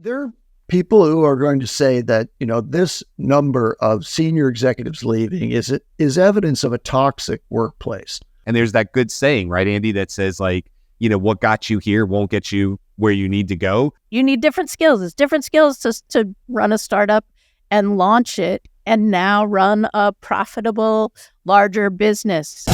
There are people who are going to say that, this number of senior executives leaving is evidence of a toxic workplace. And there's that good saying, right, Andy, that says like, what got you here won't get you where you need to go. You need different skills. It's different skills to run a startup and launch it and now run a profitable, larger business.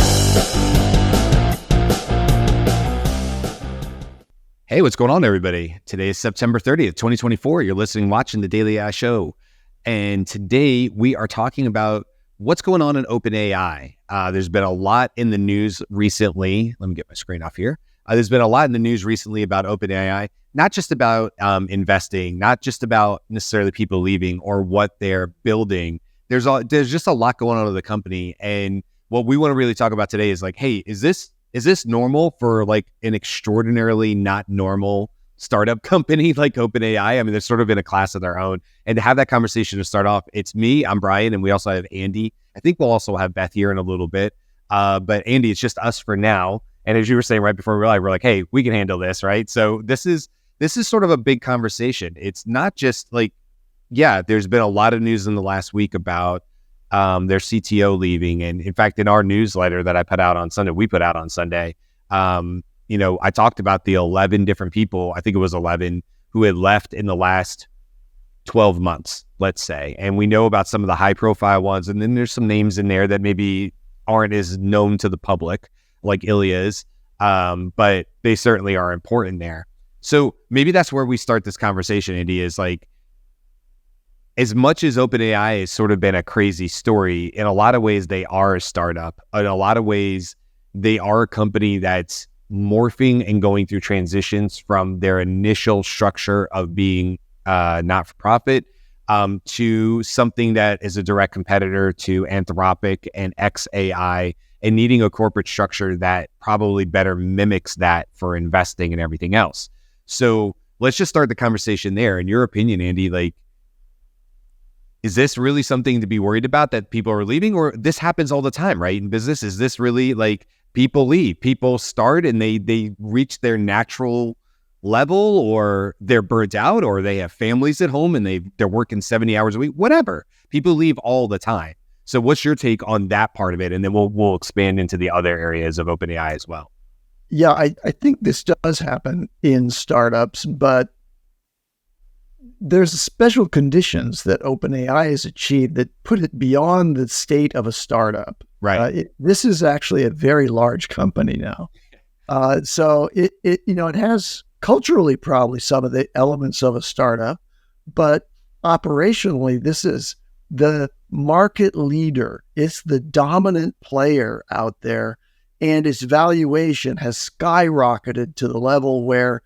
Hey, what's going on, everybody? Today is September 30th, 2024. You're watching the Daily AI Show. And today we are talking about what's going on in OpenAI. There's been a lot in the news recently. Let me get my screen off here. There's been a lot in the news recently about OpenAI, not just about investing, not just about necessarily people leaving or what they're building. There's just a lot going on with the company. And what we want to really talk about today is like, hey, is this normal for like an extraordinarily not normal startup company like OpenAI? I mean, they're sort of in a class of their own. And to have that conversation to start off, it's me, I'm Brian, and we also have Andy. I think we'll also have Beth here in a little bit. But Andy, it's just us for now. And as you were saying right before we realized, we're like, hey, we can handle this, right? So this is sort of a big conversation. It's not just like, yeah, there's been a lot of news in the last week about their CTO leaving. And in fact, in our newsletter that we put out on Sunday, I talked about the 11 different people, I think it was 11, who had left in the last 12 months, let's say. And we know about some of the high profile ones. And then there's some names in there that maybe aren't as known to the public, like Ilya is, but they certainly are important there. So maybe that's where we start this conversation, Andy, is like, as much as OpenAI has sort of been a crazy story, in a lot of ways, they are a startup. In a lot of ways, they are a company that's morphing and going through transitions from their initial structure of being not-for-profit to something that is a direct competitor to Anthropic and xAI, and needing a corporate structure that probably better mimics that for investing and everything else. So let's just start the conversation there. In your opinion, Andy, like, is this really something to be worried about that people are leaving? Or this happens all the time, right? In business, is this really like people leave? People start and they reach their natural level, or they're burnt out, or they have families at home and they're working 70 hours a week, whatever. People leave all the time. So what's your take on that part of it? And then we'll expand into the other areas of OpenAI as well. Yeah, I think this does happen in startups, but there's special conditions that OpenAI has achieved that put it beyond the state of a startup. Right. This is actually a very large company now. So it has culturally probably some of the elements of a startup, but operationally, this is the market leader. It's the dominant player out there, and its valuation has skyrocketed to the level where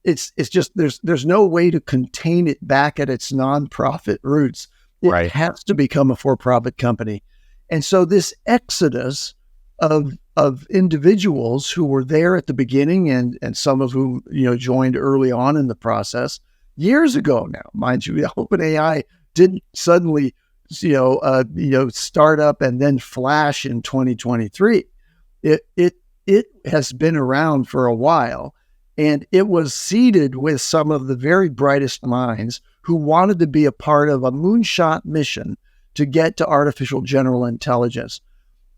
it's just there's no way to contain it back at its nonprofit roots. It has to become a for-profit company. And so this exodus of individuals who were there at the beginning and some of whom joined early on in the process years ago now, mind you, OpenAI didn't suddenly start up and then flash in 2023. It has been around for a while. And it was seeded with some of the very brightest minds who wanted to be a part of a moonshot mission to get to artificial general intelligence.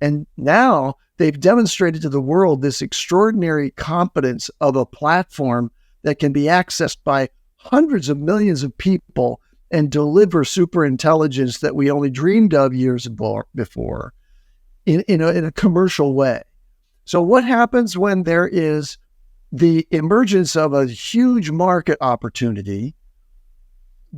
And now they've demonstrated to the world this extraordinary competence of a platform that can be accessed by hundreds of millions of people and deliver super intelligence that we only dreamed of years before in a commercial way. So what happens when there is the emergence of a huge market opportunity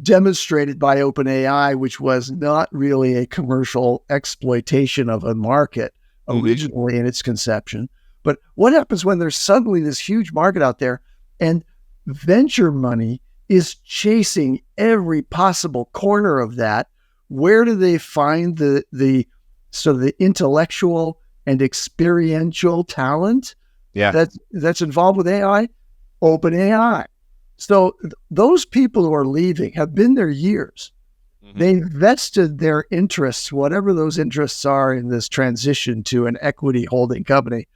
demonstrated by OpenAI, which was not really a commercial exploitation of a market originally in its conception? But what happens when there's suddenly this huge market out there and venture money is chasing every possible corner of that? Where do they find the sort of the intellectual and experiential talent that's involved with AI? OpenAI. So those people who are leaving have been there years. Mm-hmm. They vested their interests, whatever those interests are, in this transition to an equity holding company.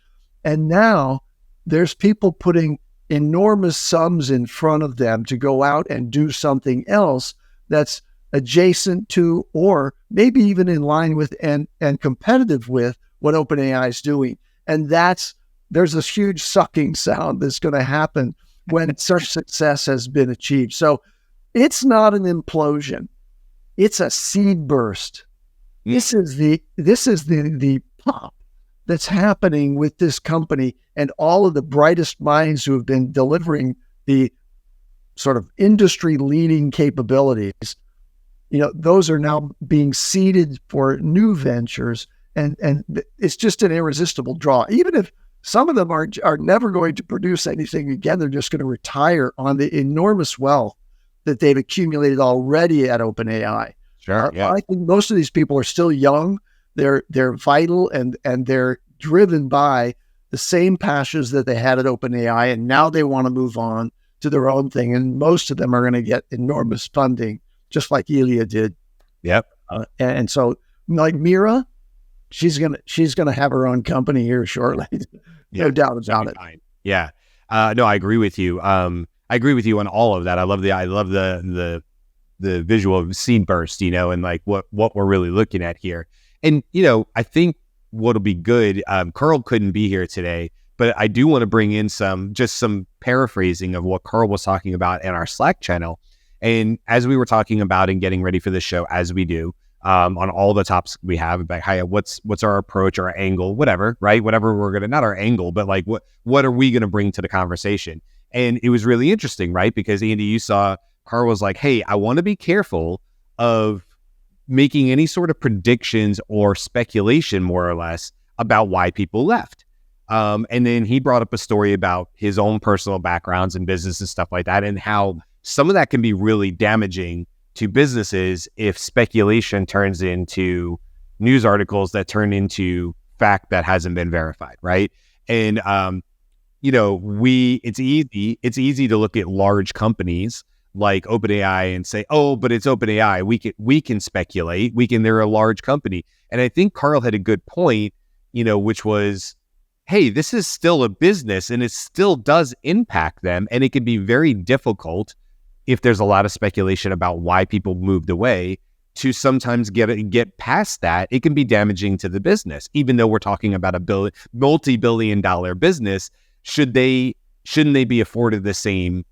And now there's people putting enormous sums in front of them to go out and do something else that's adjacent to, or maybe even in line with and competitive with what OpenAI is doing. And there's this huge sucking sound that's going to happen when such success has been achieved. So it's not an implosion. It's a seed burst. This is the pop that's happening with this company, and all of the brightest minds who have been delivering the sort of industry-leading capabilities. Those are now being seeded for new ventures, and it's just an irresistible draw. Even if some of them are never going to produce anything again, they're just going to retire on the enormous wealth that they've accumulated already at OpenAI. Sure. Yeah. I think most of these people are still young. They're vital, and they're driven by the same passions that they had at OpenAI, and now they want to move on to their own thing. And most of them are going to get enormous funding, just like Ilya did. Yep. And so, like Mira, she's gonna have her own company here shortly. No doubt about it. Yeah. No, I agree with you. I agree with you on all of that. I love the visual of seed burst, and like what we're really looking at here. And, I think what'll be good, Carl couldn't be here today, but I do want to bring in some paraphrasing of what Carl was talking about in our Slack channel. And as we were talking about and getting ready for the show, as we do, on all the topics we have about what's our approach, our angle, whatever, right? Whatever we're going to, not our angle, but like what are we going to bring to the conversation? And it was really interesting, right? Because Andy, you saw Carl was like, hey, I want to be careful of making any sort of predictions or speculation, more or less, about why people left. And then he brought up a story about his own personal backgrounds and business and stuff like that, and how some of that can be really damaging to businesses if speculation turns into news articles that turn into fact that hasn't been verified, right? And it's easy to look at large companies like OpenAI and say, oh, but it's OpenAI. We can speculate. They're a large company. And I think Carl had a good point, which was, hey, this is still a business and it still does impact them. And it can be very difficult if there's a lot of speculation about why people moved away to sometimes get past that. It can be damaging to the business, even though we're talking about a multi-billion-dollar business. Shouldn't they be afforded the same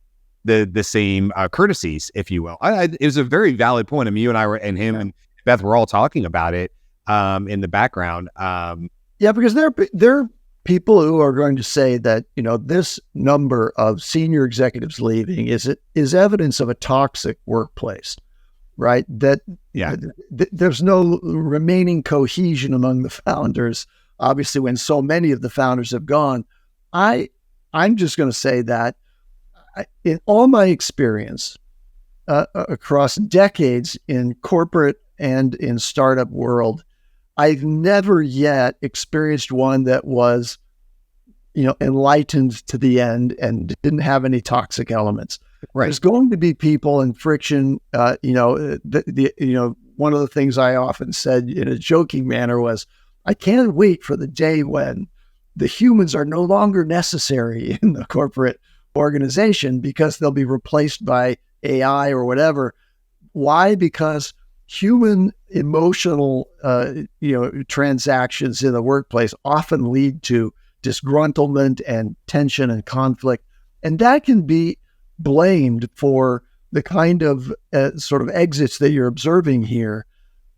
courtesies, if you will? It was a very valid point. I mean, you and I were, and him and Beth were all talking about it in the background. Yeah, because there are people who are going to say that this number of senior executives leaving is evidence of a toxic workplace, right? That there's no remaining cohesion among the founders. Obviously, when so many of the founders have gone, I'm just going to say that in all my experience across decades in corporate and in startup world, I've never yet experienced one that was, enlightened to the end and didn't have any toxic elements. Right. There's going to be people and friction. One of the things I often said in a joking manner was, I can't wait for the day when the humans are no longer necessary in the corporate organization because they'll be replaced by AI or whatever. Why? Because human emotional, transactions in the workplace often lead to disgruntlement and tension and conflict. And that can be blamed for the kind of sort of exits that you're observing here.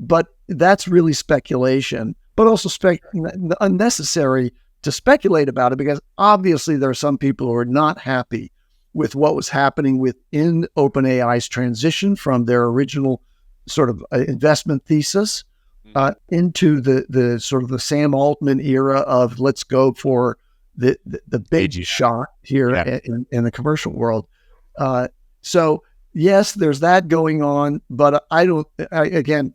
But that's really speculation, but also unnecessary to speculate about it, because obviously there are some people who are not happy with what was happening within OpenAI's transition from their original sort of investment thesis into the sort of the Sam Altman era of let's go for the big shot here in the commercial world. So yes, there's that going on, but again,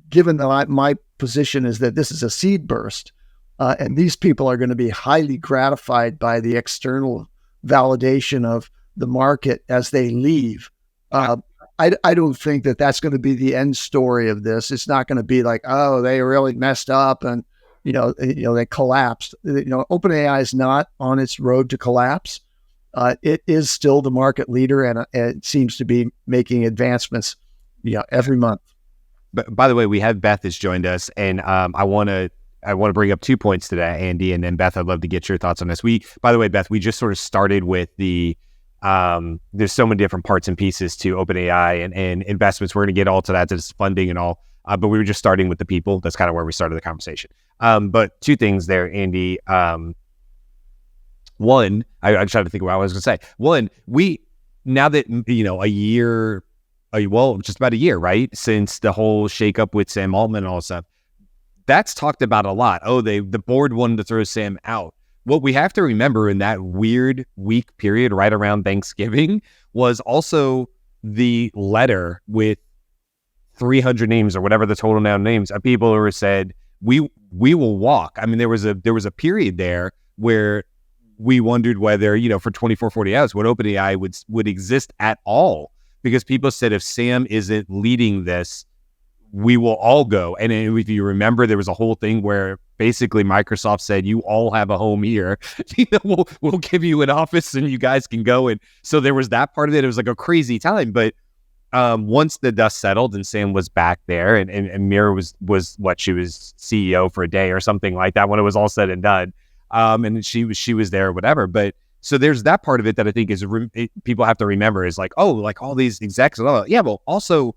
given that my position is that this is a seed burst, and these people are going to be highly gratified by the external validation of the market as they leave. I don't think that that's going to be the end story of this. It's not going to be like, oh, they really messed up and they collapsed. OpenAI is not on its road to collapse. it is still the market leader, and it seems to be making advancements, every month. But by the way, we have Beth has joined us, and I want to bring up 2 points today, Andy, and then Beth, I'd love to get your thoughts on this. By the way, Beth, we just sort of started with the there's so many different parts and pieces to OpenAI and investments. We're going to get all to that, to this funding and all, but we were just starting with the people. That's kind of where we started the conversation. But 2 things there, Andy. One, I tried to think of what I was going to say. One, now that just about a year, right, since the whole shakeup with Sam Altman and all that stuff, that's talked about a lot. Oh, the board wanted to throw Sam out. What we have to remember in that weird week period right around Thanksgiving was also the letter with 300 names or whatever the total now names of people who were said, we will walk. I mean, there was a period there where we wondered whether, for 24, 40 hours, what OpenAI would exist at all, because people said, if Sam isn't leading this, we will all go. And if you remember, there was a whole thing where basically Microsoft said, you all have a home here. We'll give you an office and you guys can go. And so there was that part of it. It was like a crazy time. But once the dust settled and Sam was back there, and Mira was she was CEO for a day or something like that when it was all said and done. And she was there or whatever. But so there's that part of it that I think is people have to remember is like, oh, like all these execs and all that. Yeah, well, also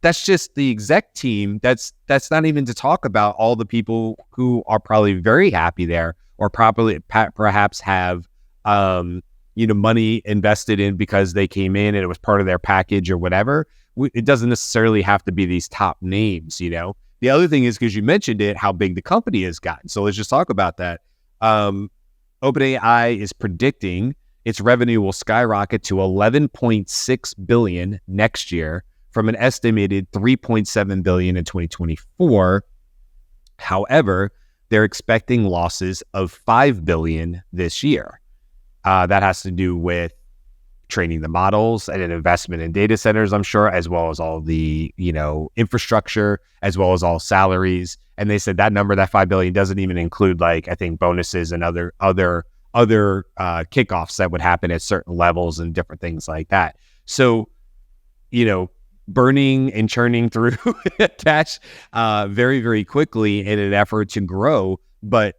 that's just the exec team. That's not even to talk about all the people who are probably very happy there, or perhaps have money invested in because they came in and it was part of their package or whatever. It doesn't necessarily have to be these top names. The other thing is, because you mentioned it, how big the company has gotten. So let's just talk about that. OpenAI is predicting its revenue will skyrocket to $11.6 billion next year from an estimated $3.7 billion in 2024. However, they're expecting losses of $5 billion this year. That has to do with training the models and an investment in data centers, I'm sure, as well as all the, infrastructure, as well as all salaries. And they said that number, that $5 billion, doesn't even include, like, I think bonuses and other kickoffs that would happen at certain levels and different things like that. So, burning and churning through cash very, very quickly in an effort to grow. But,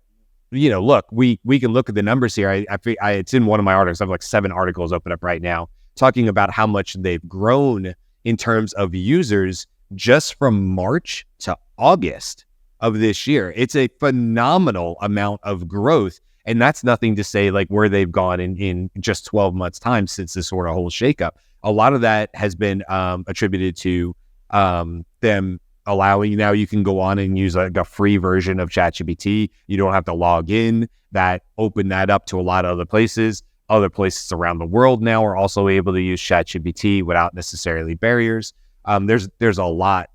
look, we can look at the numbers here. It's in one of my articles. I have like 7 articles open up right now talking about how much they've grown in terms of users just from March to August of this year. It's a phenomenal amount of growth. And that's nothing to say like where they've gone in just 12 months time since this sort of whole shakeup. A lot of that has been attributed to them allowing, now you can go on and use like a free version of ChatGPT. You don't have to log in. That opened that up to a lot of other places. Other places around the world now are also able to use ChatGPT without necessarily barriers. There's a lot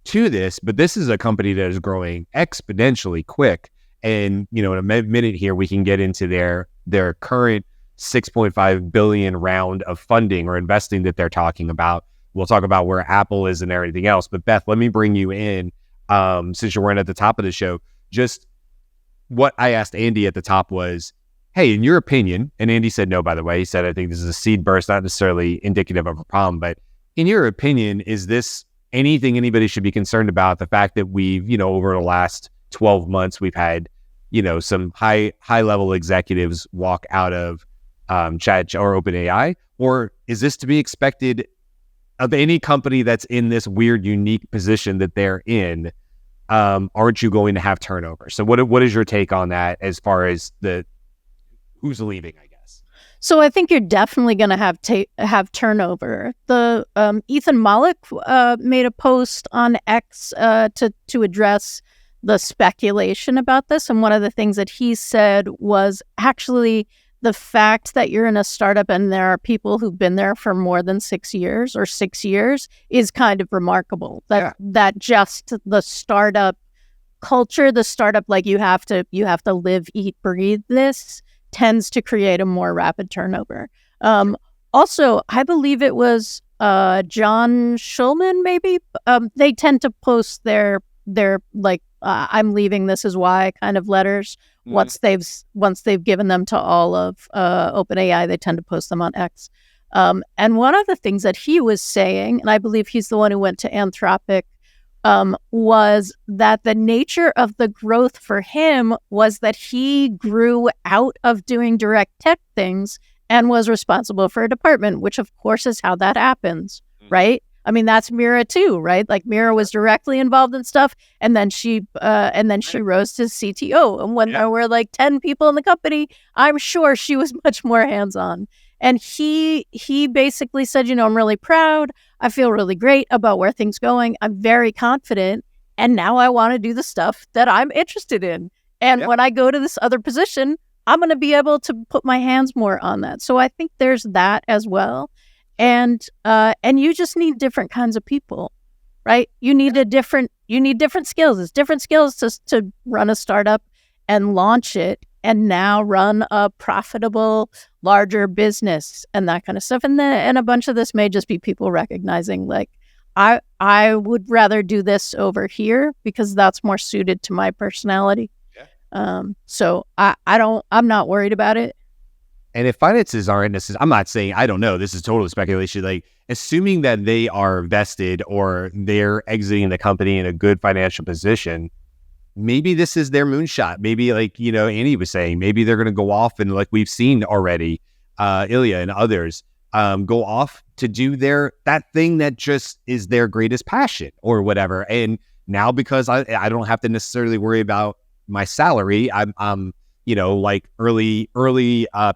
to this, but this is a company that is growing exponentially quick. And, in a minute here, we can get into their current $6.5 billion round of funding or investing that they're talking about. We'll talk about where Apple is and everything else. But Beth, let me bring you in, since you're right at the top of the show. Just what I asked Andy at the top was, hey, in your opinion, and Andy said no, by the way. He said, I think this is a seed burst, not necessarily indicative of a problem. But in your opinion, is this anything anybody should be concerned about? The fact that we've, over the last 12 months, we've had, some high level executives walk out of Chat or OpenAI, or is this to be expected of any company that's in this weird, unique position that they're in? Aren't you going to have turnover? So what is your take on that as far as who's leaving, I guess? So I think you're definitely going to have turnover. The Ethan Malik made a post on X to address the speculation about this, and one of the things that he said was actually the fact that you're in a startup and there are people who've been there for more than 6 years or 6 years is kind of remarkable. That just the startup culture, the startup, like you have to live, eat, breathe this, tends to create a more rapid turnover. Also, I believe it was John Schulman, maybe. They tend to post their like, I'm leaving, this is why kind of letters once they've given them to all of OpenAI, they tend to post them on X. And one of the things that he was saying, and I believe he's the one who went to Anthropic, was that the nature of the growth for him was that he grew out of doing direct tech things and was responsible for a department, which of course is how that happens, right? I mean, that's Mira too, right? Like Mira was directly involved in stuff, and then she rose to CTO. And when there were like 10 people in the company, I'm sure she was much more hands-on. And he basically said, I'm really proud. I feel really great about where things going. I'm very confident. And now I want to do the stuff that I'm interested in. And when I go to this other position, I'm going to be able to put my hands more on that. So I think there's that as well. And you just need different kinds of people, right? You need different skills. It's different skills to run a startup and launch it and now run a profitable, larger business and that kind of stuff. And a bunch of this may just be people recognizing, like, I would rather do this over here because that's more suited to my personality. So I'm not worried about it. And if finances aren't necessary, I'm not saying, I don't know, this is totally speculation. Like, assuming that they are vested or they're exiting the company in a good financial position, maybe this is their moonshot. Maybe, like, Andy was saying, maybe they're going to go off and, like we've seen already, Ilya and others go off to do that thing that just is their greatest passion or whatever. And now, because I don't have to necessarily worry about my salary, I'm like early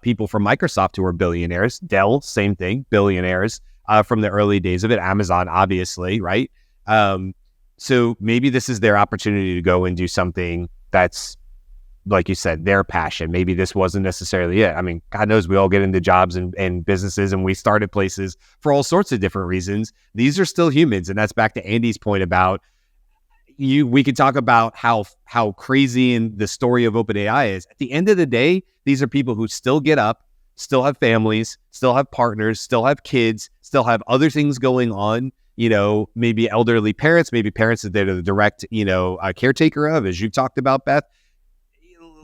people from Microsoft who are billionaires, Dell, same thing, billionaires from the early days of it, Amazon, obviously, right? So maybe this is their opportunity to go and do something that's, like you said, their passion. Maybe this wasn't necessarily it. I mean, God knows we all get into jobs and businesses and we started places for all sorts of different reasons. These are still humans. And that's back to Andy's point about we could talk about how crazy and the story of OpenAI is. At the end of the day, these are people who still get up, still have families, still have partners, still have kids, still have other things going on. Maybe elderly parents, maybe parents that they're the direct, caretaker of, as you talked about, Beth.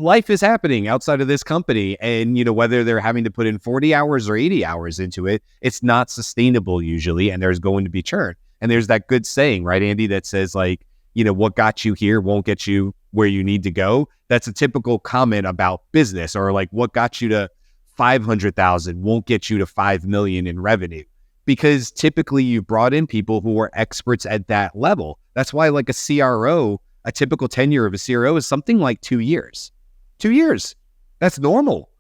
Life is happening outside of this company. And, whether they're having to put in 40 hours or 80 hours into it, it's not sustainable usually. And there's going to be churn. And there's that good saying, right, Andy, that says, like, what got you here won't get you where you need to go. That's a typical comment about business, or like what got you to 500,000 won't get you to 5 million in revenue, because typically you brought in people who are experts at that level. That's why, like, a CRO, a typical tenure of a CRO is something like 2 years. 2 years. That's normal,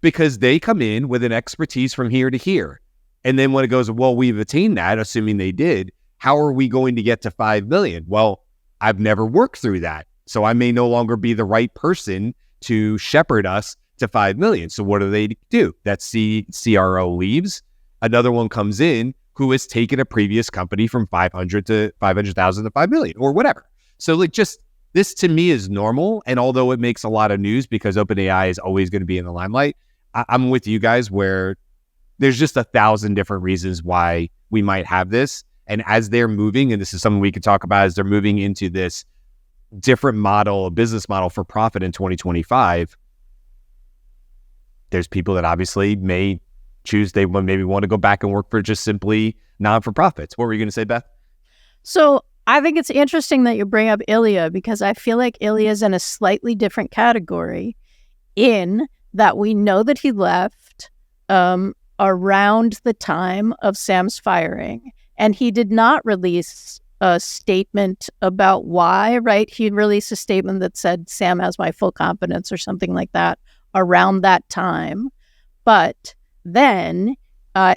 because they come in with an expertise from here to here. And then when it goes, well, we've attained that, assuming they did, how are we going to get to 5 million? Well, I've never worked through that, so I may no longer be the right person to shepherd us to 5 million. So what do? That CRO leaves. Another one comes in who has taken a previous company from 500,000 to 5 million or whatever. So, like, just this to me is normal. And although it makes a lot of news because OpenAI is always going to be in the limelight, I'm with you guys where there's just 1,000 different reasons why we might have this. And as they're moving, and this is something we could talk about, as they're moving into this different model, a business model for profit in 2025, there's people that obviously may choose, they maybe want to go back and work for just simply non-for-profits. What were you going to say, Beth? So I think it's interesting that you bring up Ilya, because I feel like Ilya is in a slightly different category in that we know that he left around the time of Sam's firing. And he did not release a statement about why, right? He released a statement that said, Sam has my full confidence or something like that around that time. But then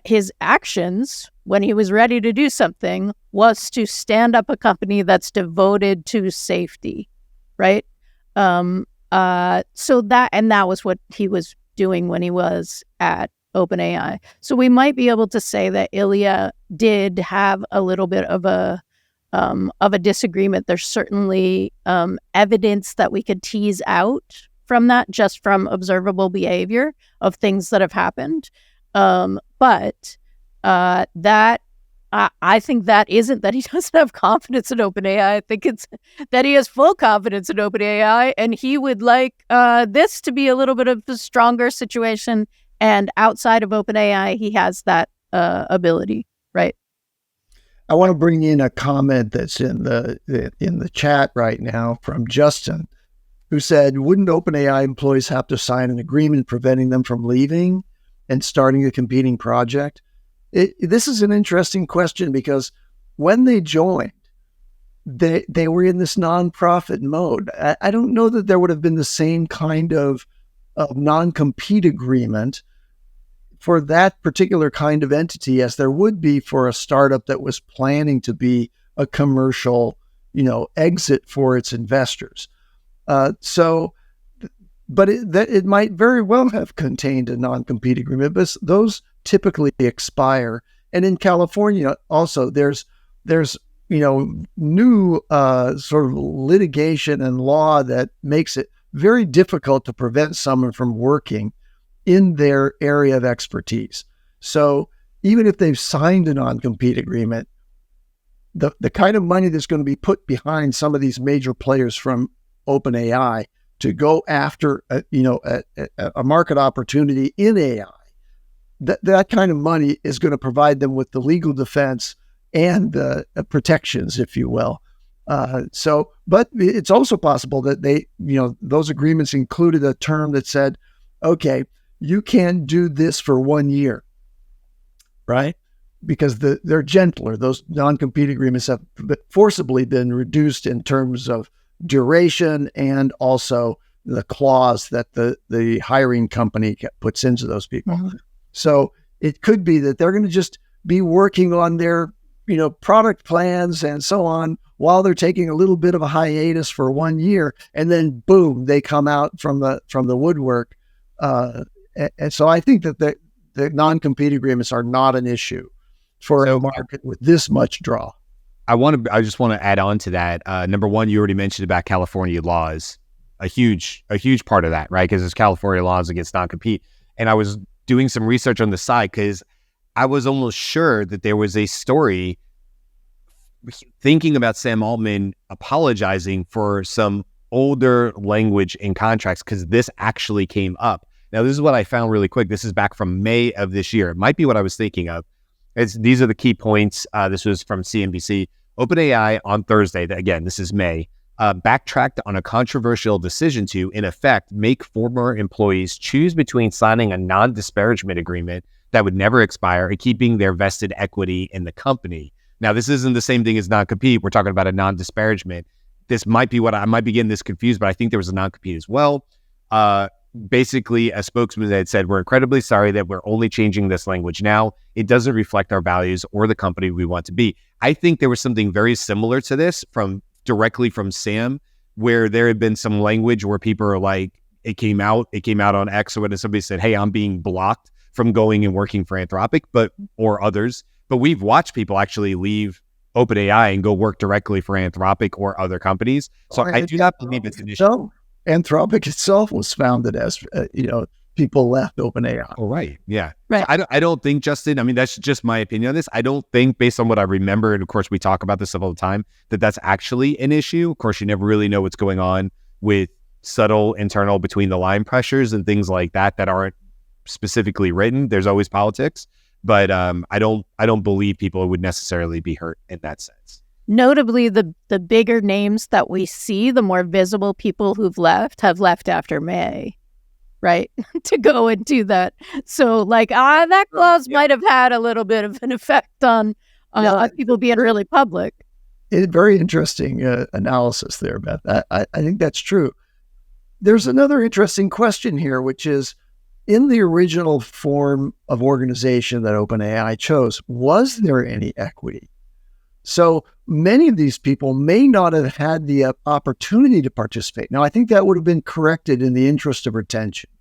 his actions, when he was ready to do something, was to stand up a company that's devoted to safety, right? So that was what he was doing when he was at OpenAI. So we might be able to say that Ilya did have a little bit of a disagreement. There's certainly evidence that we could tease out from that, just from observable behavior of things that have happened. But that I think that isn't that he doesn't have confidence in OpenAI. I think it's that he has full confidence in OpenAI, and he would like this to be a little bit of a stronger situation. And outside of OpenAI, he has that ability, right? I want to bring in a comment that's in the chat right now from Justin, who said, "Wouldn't OpenAI employees have to sign an agreement preventing them from leaving and starting a competing project?" This is an interesting question because when they joined, they were in this nonprofit mode. I don't know that there would have been the same kind of non-compete agreement for that particular kind of entity as there would be for a startup that was planning to be a commercial, exit for its investors. But it might very well have contained a non-compete agreement, but those typically expire. And in California, also there's new sort of litigation and law that makes it very difficult to prevent someone from working in their area of expertise. So even if they've signed a non-compete agreement, the kind of money that's going to be put behind some of these major players from OpenAI to go after a market opportunity in AI, that kind of money is going to provide them with the legal defense and the protections, if you will. But it's also possible that those agreements included a term that said, okay, you can do this for 1 year, right? Because they're gentler. Those non-compete agreements have forcibly been reduced in terms of duration and also the clause that the hiring company puts into those people. Mm-hmm. So it could be that they're going to just be working on their, product plans and so on while they're taking a little bit of a hiatus for 1 year, and then boom, they come out from the woodwork. And so I think that the non-compete agreements are not an issue for a market with this much draw. I just want to add on to that. Number one, you already mentioned about California laws, a huge part of that, right? Because there's California laws against non-compete. And I was doing some research on the side because I was almost sure that there was a story thinking about Sam Altman apologizing for some older language in contracts because this actually came up. Now, this is what I found really quick. This is back from May of this year. It might be what I was thinking of. These are the key points. This was from CNBC. OpenAI on Thursday, again, this is May, backtracked on a controversial decision to, in effect, make former employees choose between signing a non-disparagement agreement that would never expire and keeping their vested equity in the company. Now, this isn't the same thing as non-compete. We're talking about a non-disparagement. This might be what I might be getting this confused, but I think there was a non-compete as well. Basically, a spokesman had said, "We're incredibly sorry that we're only changing this language now. It doesn't reflect our values or the company we want to be." I think there was something very similar to this directly from Sam, where there had been some language where people are like, it came out on X, or when somebody said, "Hey, I'm being blocked from going and working for Anthropic," or others. But we've watched people actually leave OpenAI and go work directly for Anthropic or other companies. So I do not believe it's an issue. So Anthropic itself was founded as, people left OpenAI. Oh, right. Yeah. Right. So I don't think, Justin, I mean, that's just my opinion on this. I don't think, based on what I remember, and of course we talk about this stuff all the time, that's actually an issue. Of course, you never really know what's going on with subtle internal between the line pressures and things like that aren't specifically written. There's always politics, but I don't believe people would necessarily be hurt in that sense. Notably, the bigger names that we see, the more visible people who've left have left after May, right? To go and do that. So that clause might have had a little bit of an effect on people being really public. Very interesting analysis there, Beth. I think that's true. There's another interesting question here, which is, in the original form of organization that OpenAI chose, was there any equity? So many of these people may not have had the opportunity to participate. Now, I think that would have been corrected in the interest of retention.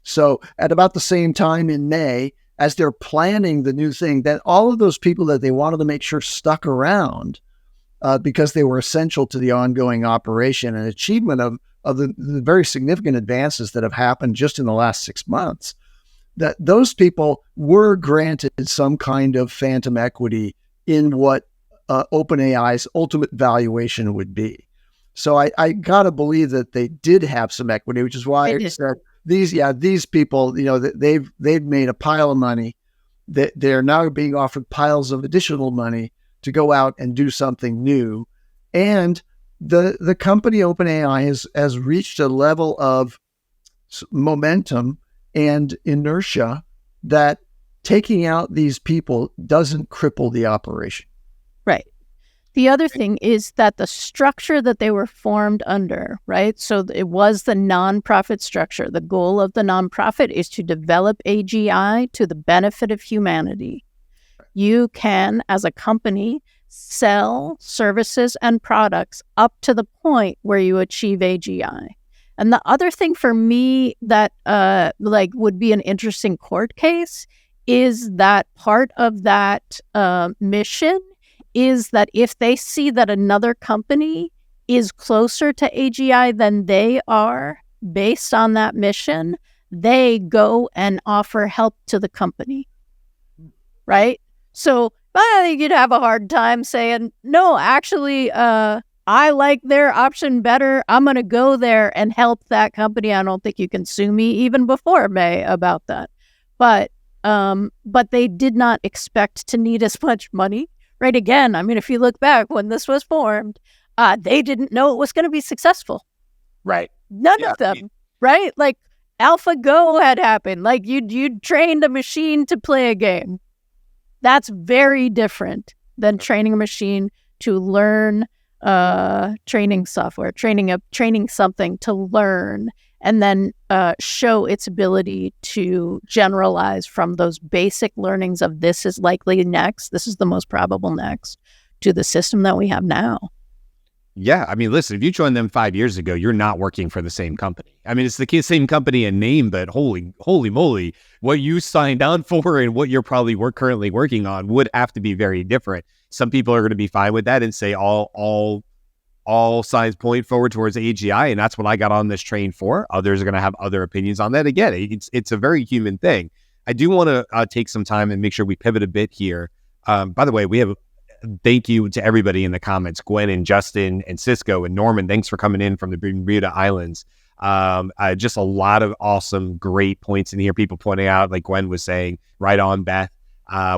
So at about the same time in May, as they're planning the new thing, that all of those people that they wanted to make sure stuck around because they were essential to the ongoing operation and achievement of the very significant advances that have happened just in the last 6 months, that those people were granted some kind of phantom equity in what OpenAI's ultimate valuation would be. So I got to believe that they did have some equity, which is why I said these people, they've made a pile of money. They're now being offered piles of additional money to go out and do something new. And the company OpenAI has reached a level of momentum and inertia that taking out these people doesn't cripple the operation. Right. The other thing is that the structure that they were formed under, right? So it was the nonprofit structure. The goal of the nonprofit is to develop AGI to the benefit of humanity. You can, as a company, sell services and products up to the point where you achieve AGI. And the other thing for me that would be an interesting court case is that part of that mission is that if they see that another company is closer to AGI than they are based on that mission, they go and offer help to the company, right? So I think you'd have a hard time saying, no, actually, I like their option better. I'm going to go there and help that company. I don't think you can sue me even before May about that. But they did not expect to need as much money. Right. Again, I mean, if you look back when this was formed, they didn't know it was going to be successful. Right. None of them. Right. Like AlphaGo had happened. Like you trained a machine to play a game. That's very different than training a machine to learn training software, training something to learn and then show its ability to generalize from those basic learnings of this is likely next, this is the most probable next, to the system that we have now. Yeah, I mean, listen, if you joined them 5 years ago, you're not working for the same company. I mean, it's the same company in name, but holy moly, what you signed on for and what you're probably currently working on would have to be very different. Some people are going to be fine with that and say all signs point forward towards AGI, and that's what I got on this train for. Others are going to have other opinions on that. Again, it's a very human thing. I do want to take some time and make sure we pivot a bit here. By the way, we have thank you to everybody in the comments, Gwen and Justin and Cisco and Norman. Thanks for coming in from the Bermuda Islands. Just a lot of awesome, great points in here. People pointing out, like Gwen was saying, right on, Beth,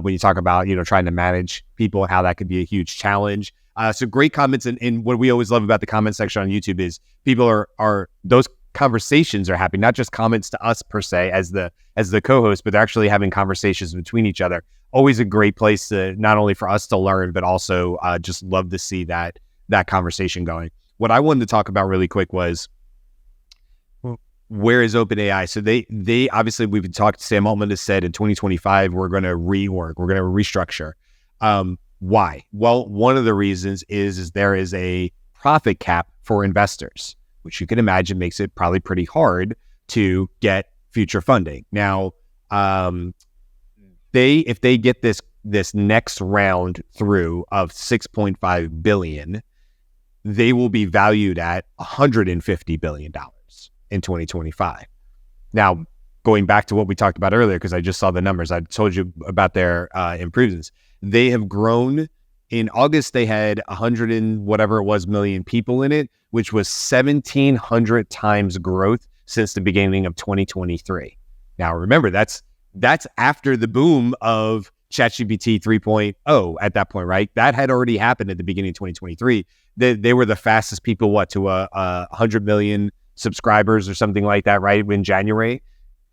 when you talk about, trying to manage people, how that could be a huge challenge. So great comments. And what we always love about the comment section on YouTube is people are those conversations are happening, not just comments to us per se as the co-host, but they're actually having conversations between each other. Always a great place to not only for us to learn, but also just love to see that conversation going. What I wanted to talk about really quick was, where is OpenAI? So they obviously, we've talked, Sam Altman has said in 2025, we're going to rework, we're going to restructure. Why? Well, one of the reasons is there is a profit cap for investors, which you can imagine makes it probably pretty hard to get future funding. Now, if they get this next round through of $6.5 billion, they will be valued at $150 billion in 2025. Now, going back to what we talked about earlier, because I just saw the numbers, I told you about their improvements. They have grown. In August, they had 100 and whatever it was million people in it, which was 1,700 times growth since the beginning of 2023. Now, remember, that's after the boom of ChatGPT 3.0 at that point, right? That had already happened at the beginning of 2023. They were the fastest people, to 100 million subscribers or something like that, right? In January,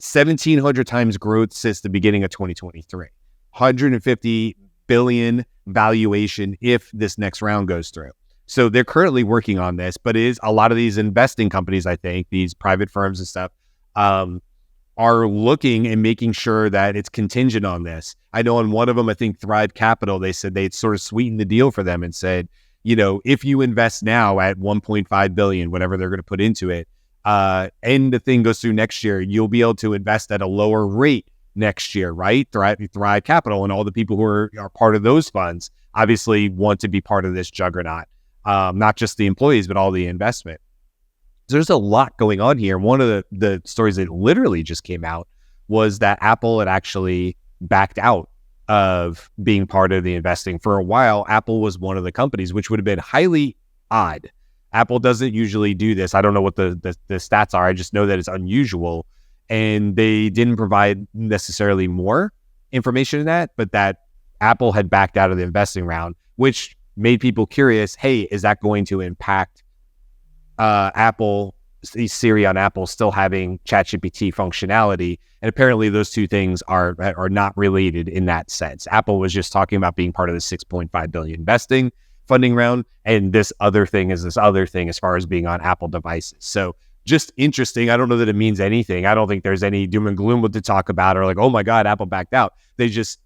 1,700 times growth since the beginning of 2023. 150 billion valuation if this next round goes through. So they're currently working on this, but it is a lot of these investing companies, I think, these private firms and stuff, are looking and making sure that it's contingent on this. I know on one of them, I think Thrive Capital, they said they'd sort of sweetened the deal for them and said, if you invest now at 1.5 billion, whatever they're going to put into it, and the thing goes through next year, you'll be able to invest at a lower rate next year, right? Thrive Capital and all the people who are part of those funds obviously want to be part of this juggernaut, not just the employees, but all the investment. So there's a lot going on here. One of the stories that literally just came out was that Apple had actually backed out of being part of the investing. For a while, Apple was one of the companies, which would have been highly odd. Apple doesn't usually do this. I don't know what the stats are. I just know that it's unusual. And they didn't provide necessarily more information in that, but that Apple had backed out of the investing round, which made people curious. Hey, is that going to impact Apple, Siri on Apple still having ChatGPT functionality? And apparently those two things are not related in that sense. Apple was just talking about being part of the $6.5 billion investing funding round, and this other thing is this other thing as far as being on Apple devices. So just interesting. I don't know that it means anything. I don't think there's any doom and gloom to talk about, or like, oh my God, Apple backed out. They're just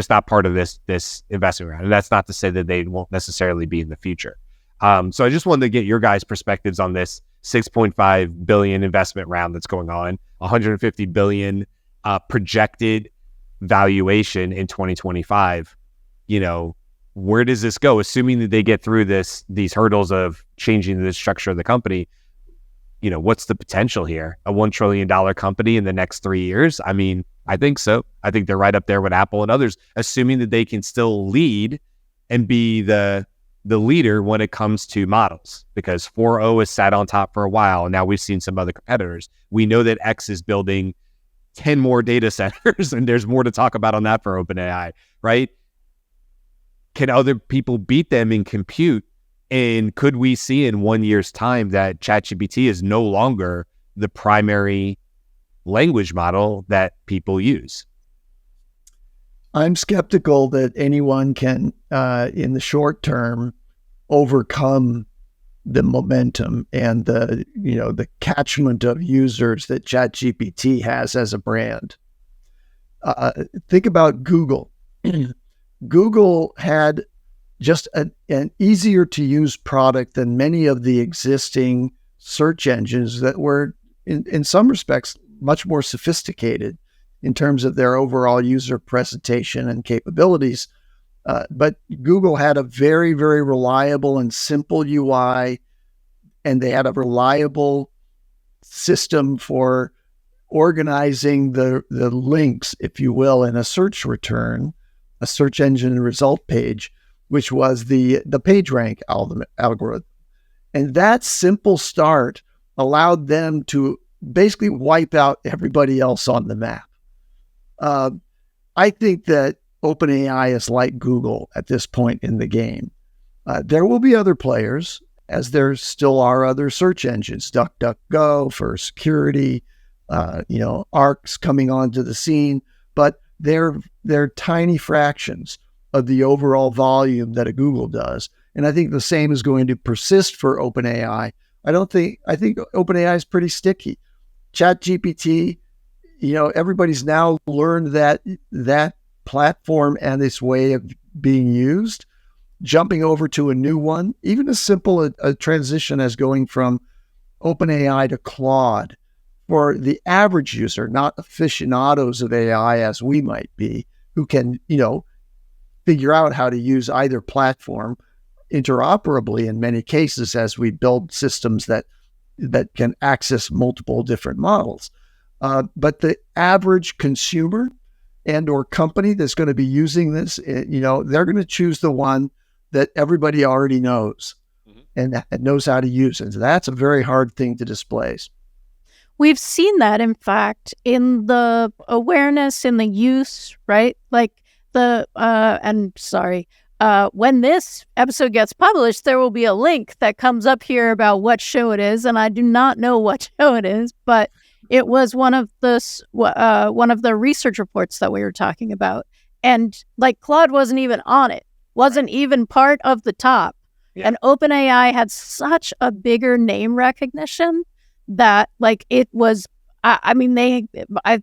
not part of this investment round. And that's not to say that they won't necessarily be in the future. So I just wanted to get your guys' perspectives on this $6.5 billion investment round that's going on, $150 billion projected valuation in 2025. Where does this go? Assuming that they get through these hurdles of changing the structure of the company, what's the potential here? A $1 trillion company in the next 3 years? I mean, I think so. I think they're right up there with Apple and others, assuming that they can still lead and be the leader when it comes to models, because 4.0 has sat on top for a while. And now we've seen some other competitors. We know that X is building 10 more data centers, and there's more to talk about on that for OpenAI, right? Can other people beat them in compute? And could we see in 1 year's time that ChatGPT is no longer the primary language model that people use? I'm skeptical that anyone can, in the short term, overcome the momentum and the catchment of users that ChatGPT has as a brand. Think about Google. Google had just an easier to use product than many of the existing search engines that were, in some respects, much more sophisticated in terms of their overall user presentation and capabilities. But Google had a very, very reliable and simple UI, and they had a reliable system for organizing the links, if you will, in a search return, a search engine result page, which was the PageRank algorithm. And that simple start allowed them to basically wipe out everybody else on the map. I think that OpenAI is like Google at this point in the game. There will be other players, as there still are other search engines, DuckDuckGo for security, Arc's coming onto the scene, but they're tiny fractions of the overall volume that a Google does. And I think the same is going to persist for OpenAI. I think OpenAI is pretty sticky. ChatGPT, everybody's now learned that platform and its way of being used. Jumping over to a new one, even as simple a transition as going from OpenAI to Claude, for the average user, not aficionados of AI as we might be, who can, figure out how to use either platform interoperably in many cases as we build systems that can access multiple different models. But the average consumer and or company that's going to be using this, they're going to choose the one that everybody already knows and knows how to use. And that's a very hard thing to displace. We've seen that, in fact, in the awareness, in the use, right? Like when this episode gets published, there will be a link that comes up here about what show it is. And I do not know what show it is, but it was one of the research reports that we were talking about. And Claude wasn't even on it, wasn't even part of the top. Yeah. And OpenAI had such a bigger name recognition that it was, I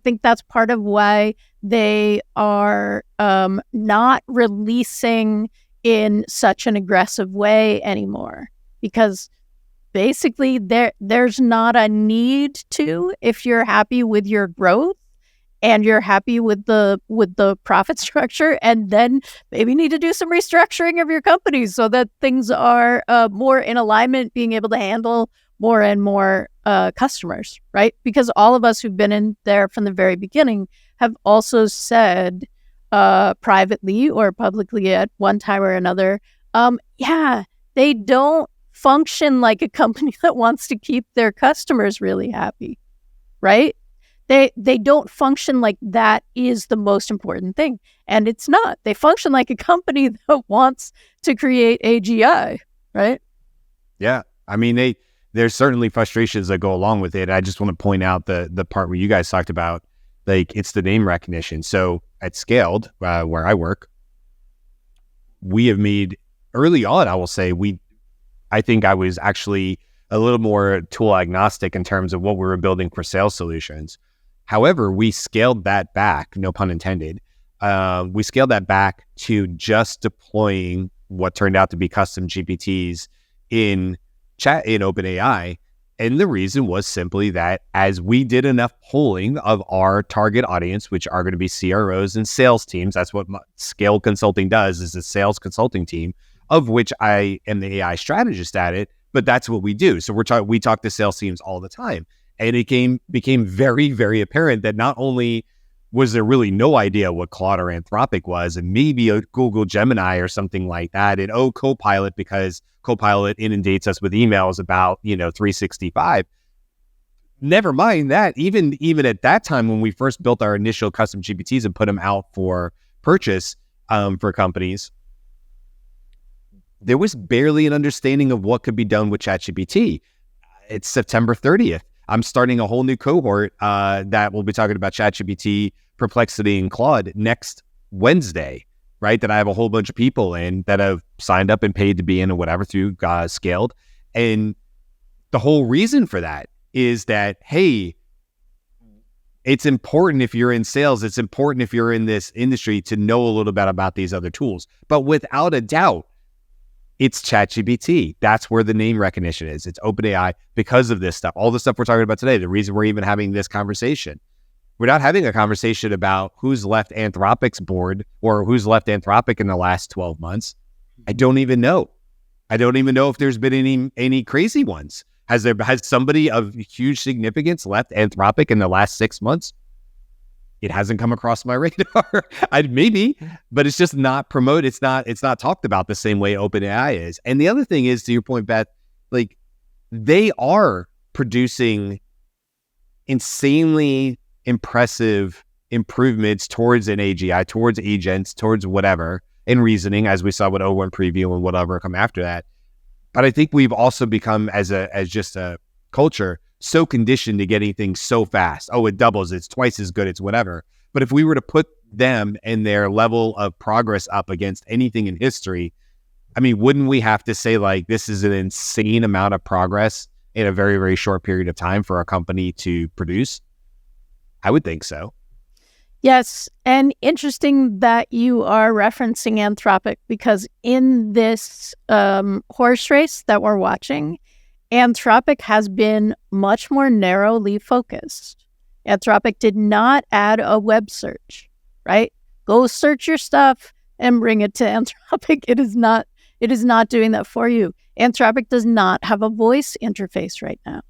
think that's part of why they are not releasing in such an aggressive way anymore, because basically there's not a need to, if you're happy with your growth and you're happy with the profit structure, and then maybe need to do some restructuring of your company so that things are more in alignment, being able to handle more and more customers, right? Because all of us who've been in there from the very beginning have also said, privately or publicly at one time or another, they don't function like a company that wants to keep their customers really happy, right? They don't function like that is the most important thing. And it's not. They function like a company that wants to create AGI, right? Yeah. I mean, there's certainly frustrations that go along with it. I just want to point out the part where you guys talked about, like, it's the name recognition. So at Scaled, where I work, we have made early on, I will say, I think I was actually a little more tool agnostic in terms of what we were building for sales solutions. However, we scaled that back, no pun intended. We scaled that back to just deploying what turned out to be custom GPTs in OpenAI. And the reason was simply that as we did enough polling of our target audience, which are going to be CROs and sales teams, that's what Scale Consulting does, is a sales consulting team, of which I am the AI strategist at it, but that's what we do. So we talk to sales teams all the time. And it became very, very apparent that not only was there really no idea what Claude or Anthropic was, and maybe a Google Gemini or something like that, and Copilot, because Copilot inundates us with emails about 365. Never mind that. Even at that time, when we first built our initial custom GPTs and put them out for purchase for companies, there was barely an understanding of what could be done with ChatGPT. It's September 30th. I'm starting a whole new cohort that will be talking about ChatGPT, Perplexity, and Claude next Wednesday, right? That I have a whole bunch of people in that have signed up and paid to be in or whatever through Scaled. And the whole reason for that is that, hey, it's important if you're in sales, it's important if you're in this industry to know a little bit about these other tools. But without a doubt, it's ChatGPT. That's where the name recognition is. It's OpenAI because of this stuff. All the stuff we're talking about today, the reason we're even having this conversation. We're not having a conversation about who's left Anthropic's board or who's left Anthropic in the last 12 months. I don't even know. I don't even know if there's been any crazy ones. Has somebody of huge significance left Anthropic in the last 6 months? It hasn't come across my radar. Maybe, but it's just not promoted. It's not talked about the same way OpenAI is. And the other thing is, to your point, Beth, like, they are producing insanely impressive improvements towards an AGI, towards agents, towards whatever, in reasoning, as we saw with O1 Preview and whatever come after that. But I think we've also become, as just a culture, so conditioned to getting things so fast. Oh, it doubles, it's twice as good, it's whatever. But if we were to put them and their level of progress up against anything in history, I mean, wouldn't we have to say, like, this is an insane amount of progress in a very, very short period of time for a company to produce? I would think so. Yes, and interesting that you are referencing Anthropic, because in this horse race that we're watching, Anthropic has been much more narrowly focused. Anthropic did not add a web search, right? Go search your stuff and bring it to Anthropic. It is not doing that for you. Anthropic does not have a voice interface right now.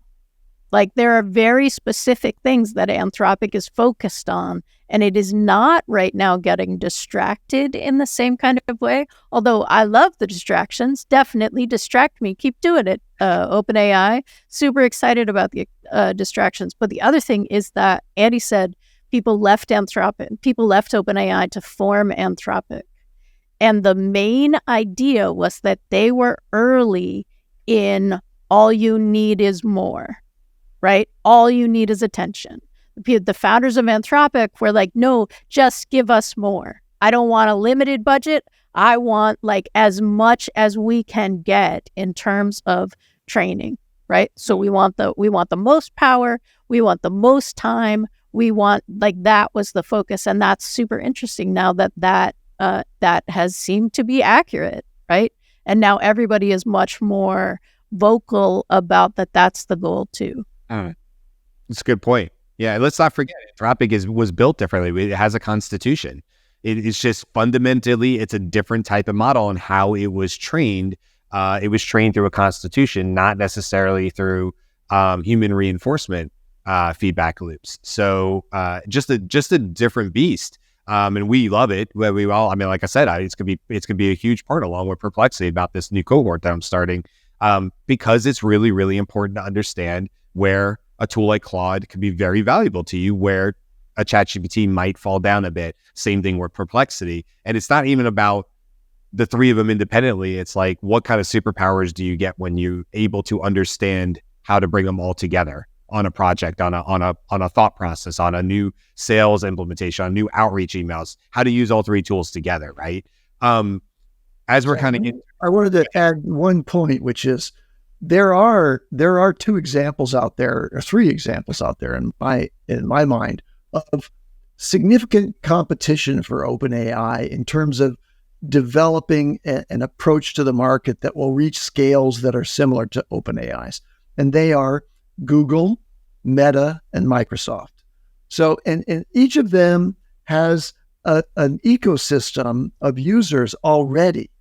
Like, there are very specific things that Anthropic is focused on, and it is not right now getting distracted in the same kind of way. Although I love the distractions, definitely distract me. Keep doing it, OpenAI. Super excited about the distractions. But the other thing is that Andy said people left OpenAI to form Anthropic. And the main idea was that they were early in all you need is more. Right? All you need is attention. The founders of Anthropic were like, no, just give us more. I don't want a limited budget. I want, like, as much as we can get in terms of training, right? So we want the most power. We want the most time. We want, like, that was the focus. And that's super interesting now that has seemed to be accurate, right? And now everybody is much more vocal about that's the goal too. That's a good point. Yeah, let's not forget, Anthropic was built differently. It has a constitution. It's just fundamentally, it's a different type of model, and how it was trained. It was trained through a constitution, not necessarily through human reinforcement feedback loops. So just a different beast. And we love it. We all, I mean, like I said, it's gonna be a huge part along with Perplexity about this new cohort that I'm starting, because it's really, really important to understand where a tool like Claude can be very valuable to you, where a ChatGPT might fall down a bit. Same thing with Perplexity. And it's not even about the three of them independently. It's like, what kind of superpowers do you get when you're able to understand how to bring them all together on a project, on a thought process, on a new sales implementation, on new outreach emails, how to use all three tools together, right? As we're kind of I wanted to add one point, which is there are two examples out there, or three examples out there in my mind of significant competition for OpenAI in terms of developing an approach to the market that will reach scales that are similar to OpenAI's. And they are Google, Meta, and Microsoft. So, and each of them has an ecosystem of users already,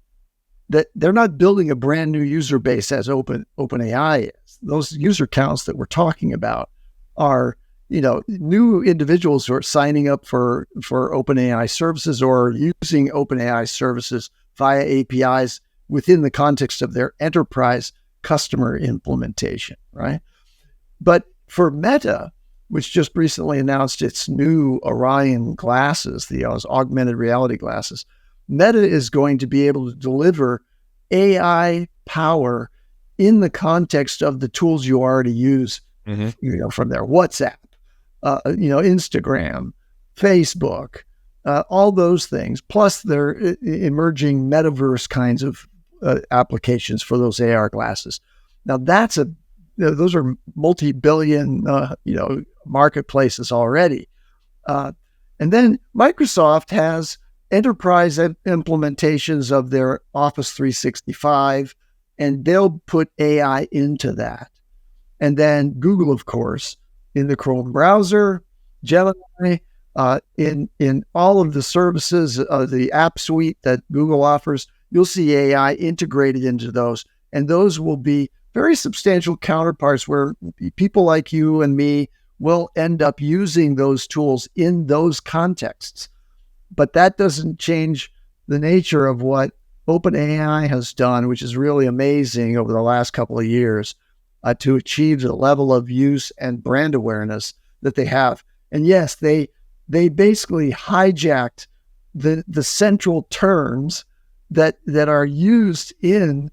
that they're not building a brand new user base as OpenAI is. Those user counts that we're talking about are, new individuals who are signing up for OpenAI services or using OpenAI services via APIs within the context of their enterprise customer implementation, right? But for Meta, which just recently announced its new Orion glasses, those augmented reality glasses, Meta is going to be able to deliver AI power in the context of the tools you already use, from their WhatsApp, Instagram, Facebook, all those things, plus their emerging metaverse kinds of applications for those AR glasses. Now those are multi-billion, marketplaces already. And then Microsoft has enterprise implementations of their Office 365, and they'll put AI into that. And then Google, of course, in the Chrome browser, Gemini, in all of the services, the app suite that Google offers, you'll see AI integrated into those. And those will be very substantial counterparts where people like you and me will end up using those tools in those contexts. But that doesn't change the nature of what OpenAI has done, which is really amazing over the last couple of years, to achieve the level of use and brand awareness that they have. And yes, they basically hijacked the central terms that are used in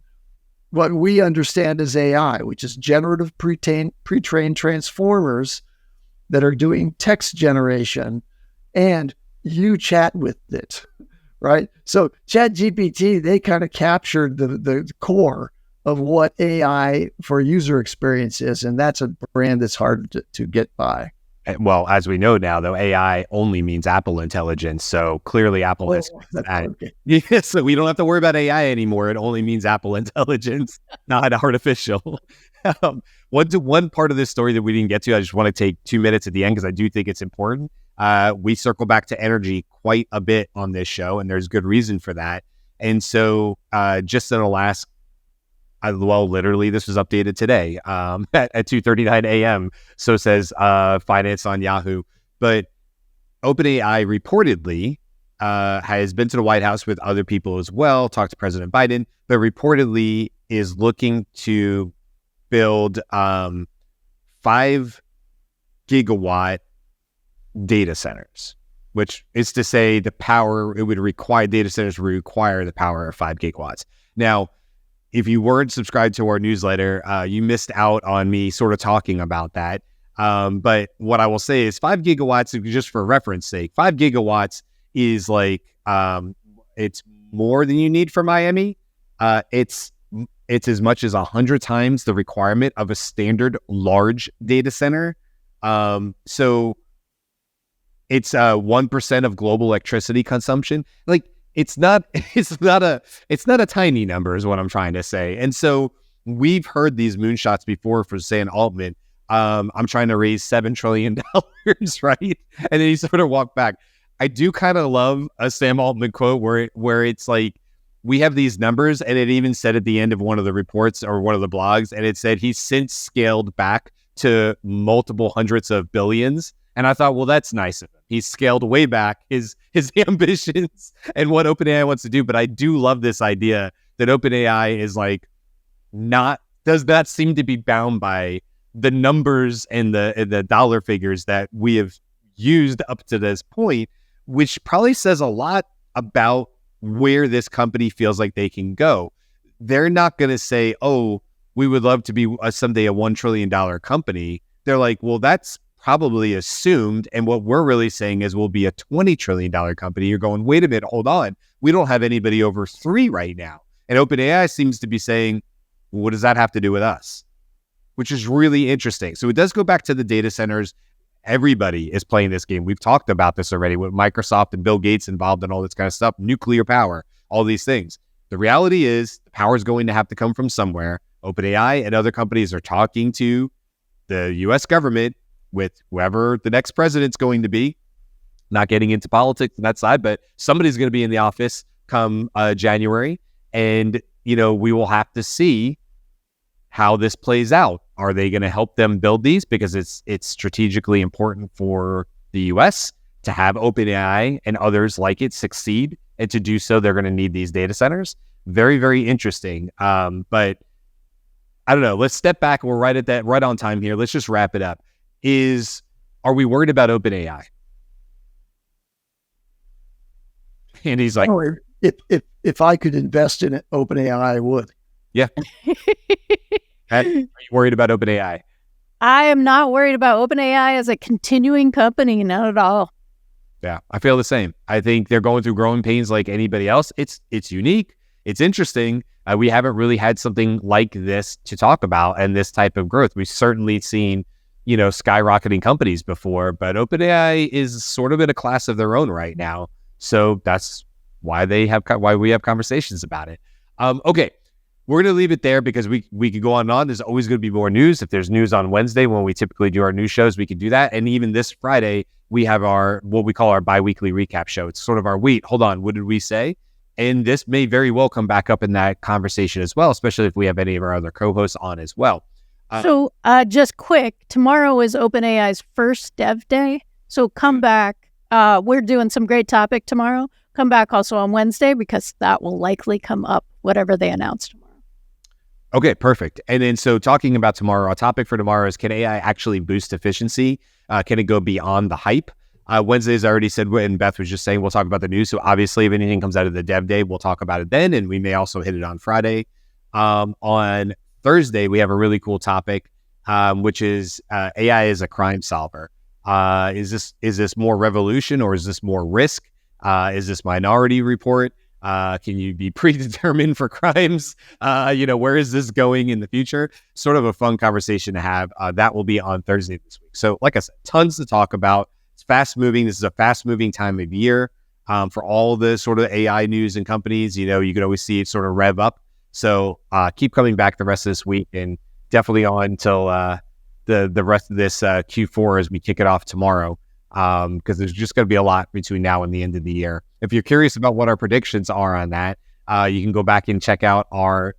what we understand as AI, which is generative pre-trained transformers that are doing text generation, and you chat with it, right? So ChatGPT, they kind of captured the core of what AI for user experience is, and that's a brand that's hard to get by. Well, as we know now, though, AI only means Apple intelligence. So clearly Apple has that. Okay. Yeah, so we don't have to worry about AI anymore. It only means Apple intelligence, not artificial. One part of this story that we didn't get to, I just want to take 2 minutes at the end because I do think it's important. We circle back to energy quite a bit on this show, and there's good reason for that. And so just in the last, literally this was updated today at 2:39 a.m. So says Finance on Yahoo. But OpenAI reportedly has been to the White House with other people as well, talked to President Biden, but reportedly is looking to build 5 gigawatt data centers, which is to say the power it would require, data centers would require the power of 5 gigawatts. Now, if you weren't subscribed to our newsletter, you missed out on me sort of talking about that. But what I will say is 5 gigawatts, just for reference sake, 5 gigawatts is like, it's more than you need for Miami. It's as much as 100 times the requirement of a standard large data center. So it's 1% of global electricity consumption. Like, it's not a tiny number is what I'm trying to say. And so we've heard these moonshots before for Sam Altman. I'm trying to raise $7 trillion, right? And then he sort of walked back. I do kind of love a Sam Altman quote where it's like, we have these numbers, and it even said at the end of one of the reports or one of the blogs, and it said he's since scaled back to multiple hundreds of billions. And I thought, well, that's nice of him. He's scaled way back his ambitions and what OpenAI wants to do. But I do love this idea that OpenAI is like does not seem to be bound by the numbers and the dollar figures that we have used up to this point, which probably says a lot about where this company feels like they can go. They're not going to say, oh, we would love to be someday a $1 trillion company. They're like, well, that's probably assumed. And what we're really saying is we'll be a $20 trillion company. You're going, wait a minute, hold on. We don't have anybody over 3 right now. And OpenAI seems to be saying, well, what does that have to do with us? Which is really interesting. So it does go back to the data centers. Everybody is playing this game. We've talked about this already with Microsoft and Bill Gates involved and all this kind of stuff, nuclear power, all these things. The reality is the power is going to have to come from somewhere. OpenAI and other companies are talking to the US government with whoever the next president's going to be. Not getting into politics on that side, but somebody's going to be in the office come January. And, we will have to see how this plays out. Are they going to help them build these? Because it's strategically important for the US to have OpenAI and others like it succeed. And to do so, they're going to need these data centers. Very, very interesting. But I don't know. Let's step back. We're right on time here. Let's just wrap it up. Are we worried about OpenAI? And he's like, oh, if I could invest in it, OpenAI, I would. Yeah. Are you worried about OpenAI? I am not worried about OpenAI as a continuing company. Not at all. Yeah, I feel the same. I think they're going through growing pains like anybody else. It's unique. It's interesting. We haven't really had something like this to talk about and this type of growth. We've certainly seen, skyrocketing companies before, but OpenAI is sort of in a class of their own right now. So that's why we have conversations about it. Okay. We're going to leave it there because we could go on and on. There's always going to be more news. If there's news on Wednesday when we typically do our news shows, we can do that. And even this Friday, we have what we call our bi-weekly recap show. It's sort of our hold on, what did we say? And this may very well come back up in that conversation as well, especially if we have any of our other co-hosts on as well. So just quick, tomorrow is OpenAI's first dev day. So come back. We're doing some great topic tomorrow. Come back also on Wednesday because that will likely come up, whatever they announce tomorrow. Okay, perfect. And then so talking about tomorrow, our topic for tomorrow is, can AI actually boost efficiency? Can it go beyond the hype? Wednesdays, I already said, and Beth was just saying, we'll talk about the news. So obviously, if anything comes out of the dev day, we'll talk about it then. And we may also hit it on Friday. On Thursday, we have a really cool topic, which is AI as a crime solver. Is this more revolution or is this more risk? Is this Minority Report? Can you be predetermined for crimes? Where is this going in the future? Sort of a fun conversation to have. That will be on Thursday this week. So like I said, tons to talk about. It's fast moving. This is a fast moving time of year for all the sort of AI news and companies. You can always see it sort of rev up. So keep coming back the rest of this week and definitely on until the rest of this Q4 as we kick it off tomorrow. Because there's just going to be a lot between now and the end of the year. If you're curious about what our predictions are on that, you can go back and check out our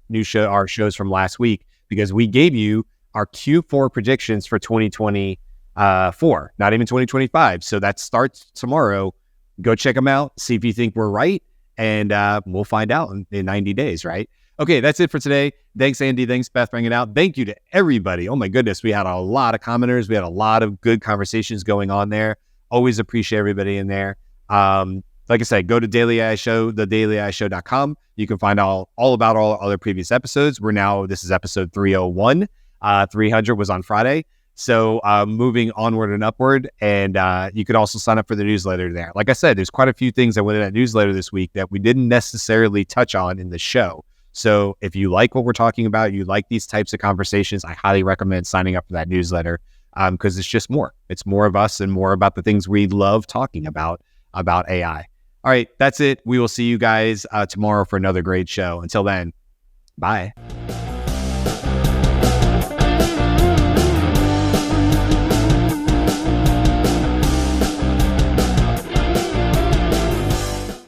shows from last week, because we gave you our Q4 predictions for 2024, not even 2025. So that starts tomorrow. Go check them out. See if you think we're right. And we'll find out in 90 days, right? Okay, that's it for today. Thanks, Andy. Thanks, Beth, bringing it out. Thank you to everybody. Oh my goodness, we had a lot of commenters. We had a lot of good conversations going on there. Always appreciate everybody in there. Like I said, go to Daily AI Show, thedailyAIshow.com. You can find all about all other previous episodes. This is episode 301. 300 was on Friday. So moving onward and upward. And you could also sign up for the newsletter there. Like I said, there's quite a few things that went in that newsletter this week that we didn't necessarily touch on in the show. So if you like what we're talking about, you like these types of conversations, I highly recommend signing up for that newsletter, because it's just more. It's more of us and more about the things we love talking about AI. All right, that's it. We will see you guys tomorrow for another great show. Until then, bye.